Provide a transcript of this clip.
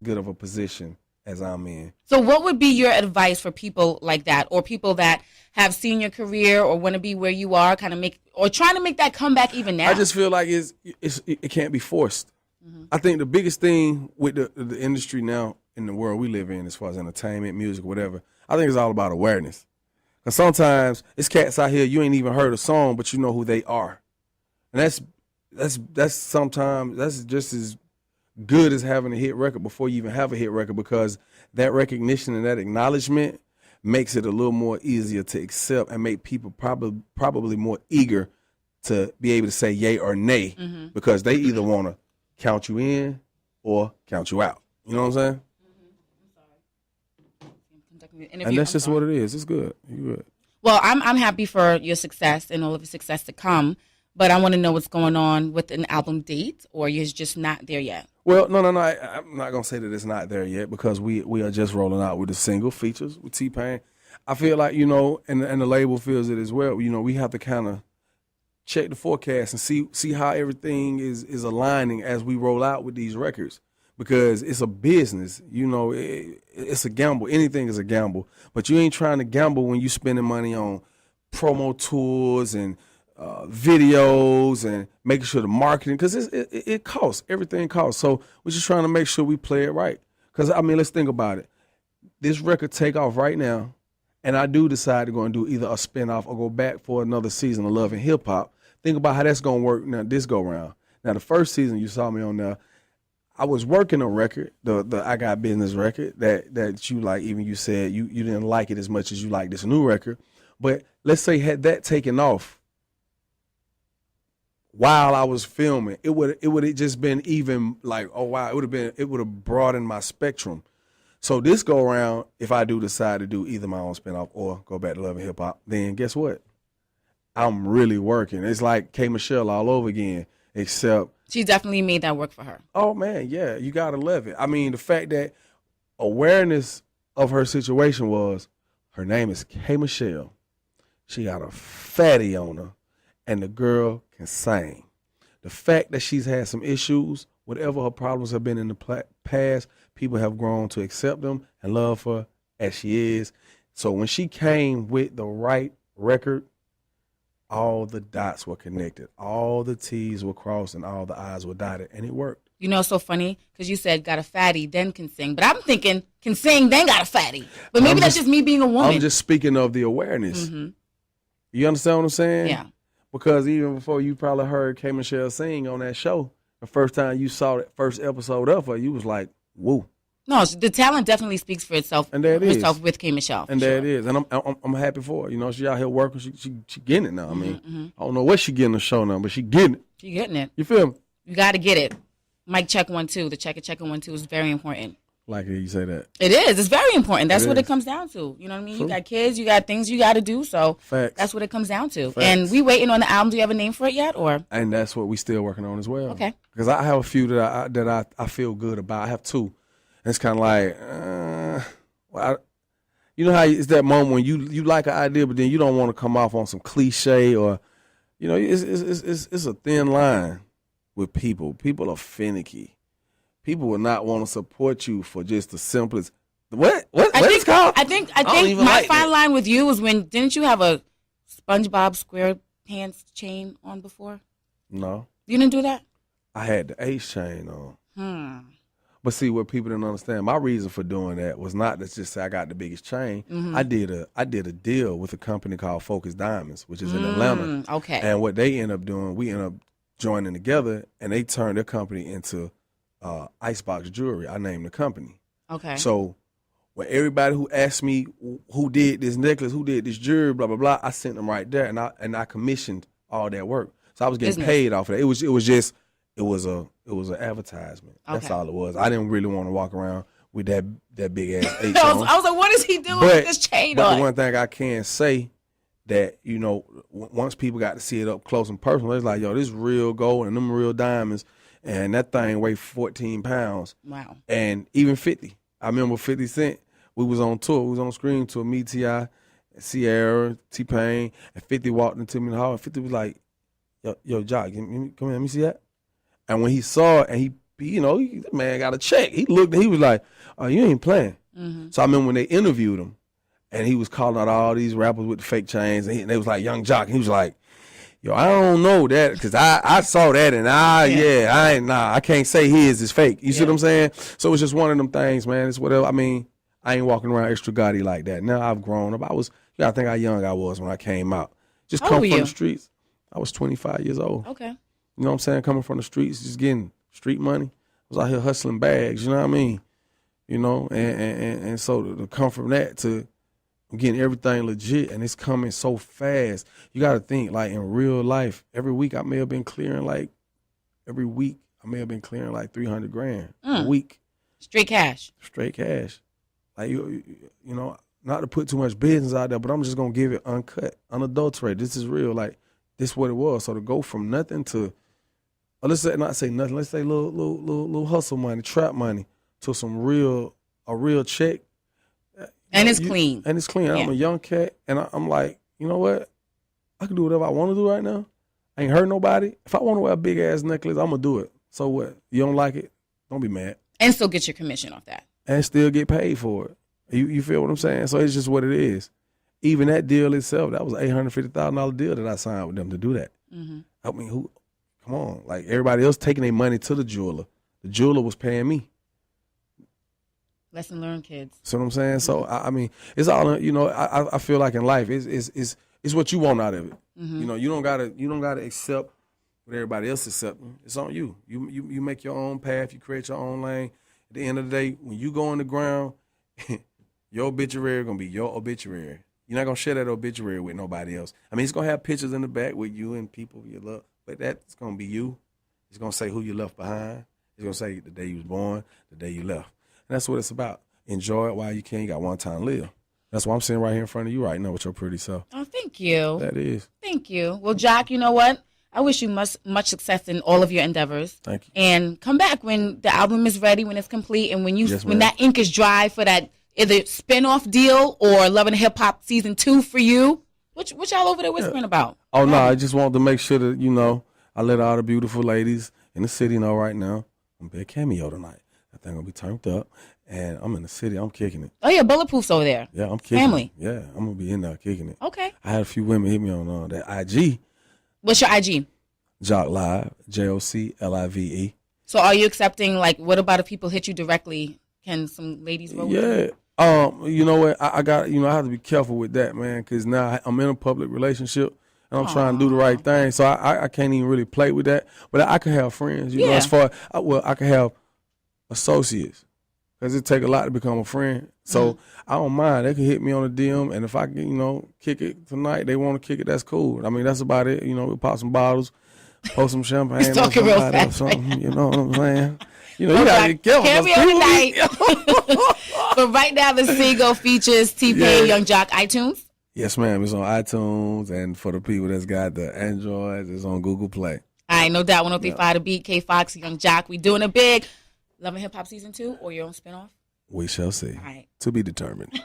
Good of a position as I'm in. So what would be your advice for people like that, or people that have seen your career or want to be where you are, kind of trying to make that comeback even now? I just feel like it can't be forced. Mm-hmm. I think the biggest thing with the industry now in the world we live in, as far as entertainment, music, whatever, I think it's all about awareness. Because sometimes it's cats out here, you ain't even heard a song, but you know who they are. And that's sometimes, that's just as good as having a hit record before you even have a hit record, because that recognition and that acknowledgement makes it a little more easier to accept and make people probably more eager to be able to say yay or nay, mm-hmm. because they either want to count you in or count you out. You know what I'm saying? Mm-hmm. And that's just what it is. It's good. You good. Well, I'm happy for your success and all of the success to come, but I want to know what's going on with an album date, or you're just not there yet. Well, no. I'm not going to say that it's not there yet, because we are just rolling out with the single features with T-Pain. I feel like, and the label feels it as well. We have to kind of check the forecast and see how everything is aligning as we roll out with these records, because it's a business. It's a gamble. Anything is a gamble, but you ain't trying to gamble when you spending money on promo tours and videos and making sure the marketing, because it costs. Everything costs. So we're just trying to make sure we play it right. Because, let's think about it. This record take off right now, and I do decide to go and do either a spinoff or go back for another season of Love and Hip Hop. Think about how that's going to work now this go-round. Now, the first season you saw me on there, I was working a record, the I Got Business record, that you like, even you said you didn't like it as much as you like this new record. But let's say had that taken off while I was filming, it would have just been even like, oh wow, it would have broadened my spectrum. So this go around, if I do decide to do either my own spinoff or go back to Love and Hip Hop, then guess what? I'm really working. It's like K.Michelle all over again, except she definitely made that work for her. Oh man, yeah, you gotta love it. The fact that awareness of her situation was, her name is K.Michelle. She got a fatty on her, and the girl can sing. The fact that she's had some issues, whatever her problems have been in the past, people have grown to accept them and love her as she is. So when she came with the right record, all the dots were connected, all the T's were crossed, and all the I's were dotted, and it worked. It's so funny because you said got a fatty, then can sing. But I'm thinking can sing, then got a fatty. But maybe that's just me being a woman. I'm just speaking of the awareness. Mm-hmm. You understand what I'm saying? Yeah. Because even before you probably heard K.Michelle sing on that show, the first time you saw that first episode of her, you was like, woo. No, the talent definitely speaks for itself. And there it is. Herself with K.Michelle. And there it is. And I'm happy for her. She out here working. She getting it now. Mm-hmm. I don't know what she getting the show now, but she getting it. She getting it. You feel me? You got to get it. Mic check 1 2. The check 1 2 is very important. Like you say that. It is. It's very important. That's what it comes down to. You know what I mean? True. You got kids. You got things you got to do. So Facts. That's what it comes down to. Facts. And we waiting on the album. Do you have a name for it yet? Or? And that's what we still working on as well. Okay. Because I have a few that I feel good about. I have 2. And it's kind of like, you know how it's that moment when you like an idea, but then you don't want to come off on some cliche or, it's a thin line with people. People are finicky. People will not want to support you for just the simplest. What is called? I think my fine line with you was didn't you have a SpongeBob SquarePants chain on before? No. You didn't do that? I had the Ace chain on. But see, what people didn't understand, my reason for doing that was not to just say I got the biggest chain. Mm-hmm. I did a deal with a company called Focus Diamonds, which is in Atlanta. Okay. And what they end up doing, we end up joining together, and they turned their company into Icebox Jewelry. I named the company. Okay. So when everybody who asked me who did this necklace, who did this jewelry, blah blah blah, I sent them right there, and I commissioned all that work. So I was getting paid off of that. It was an advertisement. Okay. That's all it was. I didn't really want to walk around with that big ass H on. I was like, what is he doing with this chain on? But the one thing I can say that, once people got to see it up close and personal, it's like, yo, this real gold and them real diamonds, and that thing weighed 14 pounds. Wow. And even 50. I remember 50 Cent, we was on tour. We was on screen tour, me, T.I., Sierra, T-Pain, and 50 walked into me in the hall, and 50 was like, yo, Jock, come here, let me see that. And when he saw it, and the man got a check. He looked, he was like, "Oh, you ain't playing." So I remember when they interviewed him, and he was calling out all these rappers with the fake chains, and they was like Young Jock. He was like, "Yo, I don't know that because I saw that, and I can't say his is fake." You see what I'm saying? So it's just one of them things, man. It's whatever. I mean, I ain't walking around extra gaudy like that. Now I've grown up. I think how young I was when I came out. Just How come old from were the you? streets. I was 25 years old. Okay. You know what I'm saying? Coming from the streets, just getting street money. I was out here hustling bags. You know what I mean? You know, and so to come from that to getting everything legit, and it's coming so fast. You got to think, like, in real life, every week I may have been clearing like 300 grand a week. Straight cash. Straight cash. Like, you know, not to put too much business out there, but I'm just going to give it uncut, unadulterated. This is real. Like, this is what it was. So to go from nothing to, let's say nothing, let's say little hustle money, trap money, to a real check. And it's clean. And it's clean. Yeah. I'm a young cat, and I'm like, you know what? I can do whatever I want to do right now. I ain't hurt nobody. If I want to wear a big ass necklace, I'm gonna do it. So what? You don't like it? Don't be mad. And still get your commission off that. And still get paid for it. You feel what I'm saying? So it's just what it is. Even that deal itself, that was an $850,000 deal that I signed with them to do that. I mean, come on. Like, everybody else taking their money to the jeweler. The jeweler was paying me. Lesson learned, kids. See what I'm saying? So I mean, it's all, you know. I feel like in life, it's what you want out of it. You know, you don't gotta accept what everybody else accepting. It's on you. You make your own path. You create your own lane. At the end of the day, when you go on the ground, your obituary gonna be your obituary. You're not gonna share that obituary with nobody else. I mean, it's gonna have pictures in the back with you and people you love, but that's gonna be you. It's gonna say who you left behind. It's gonna say the day you was born, the day you left. And that's what it's about. Enjoy it while you can. You got one time to live. That's why I'm sitting right here in front of you right now with your pretty self. Oh, thank you. That is. Thank you. Well, Jack, you know what? I wish you much success in all of your endeavors. Thank you. And come back when the album is ready, when it's complete, and when Yes, when ma'am. that ink is dry for that either spin-off deal or Love and Hip Hop Season 2 for you. What y'all over there whispering about? Oh, no, I just wanted to make sure that, you know, I let all the beautiful ladies in the city know right now I'm big cameo tonight. That thing gonna be turned up, and I'm in the city. I'm kicking it. Oh, yeah, Bulletproof's over there. Yeah, I'm kicking Family. it. Yeah, I'm gonna be in there kicking it. Okay. I had a few women hit me on that IG. What's your IG? Jock Live, JOCLIVE. So are you accepting, like, what about if people hit you directly? Can some ladies roll with you? Yeah. You know what? I got, I have to be careful with that, man, because now I'm in a public relationship and I'm trying to do the right thing. So I can't even really play with that. But I can have friends, you know, as far I can have associates, because it take a lot to become a friend. So I don't mind. They can hit me on a DM, and if I can, kick it tonight, they want to kick it, that's cool. I mean, that's about it. We pop some bottles, pour some champagne on talking real somebody or fast. something. You know what I'm saying? You gotta get careful. Cameo tonight. But right now, the single features T-Pain, Young Jock, iTunes. Yes, ma'am. It's on iTunes, and for the people that's got the Androids, it's on Google Play. All right, no doubt. 103.5 The Beat, K.Foxx, Young Jock. We doing it big. Love and Hip Hop Season 2 or your own spinoff? We shall see. All right. To be determined.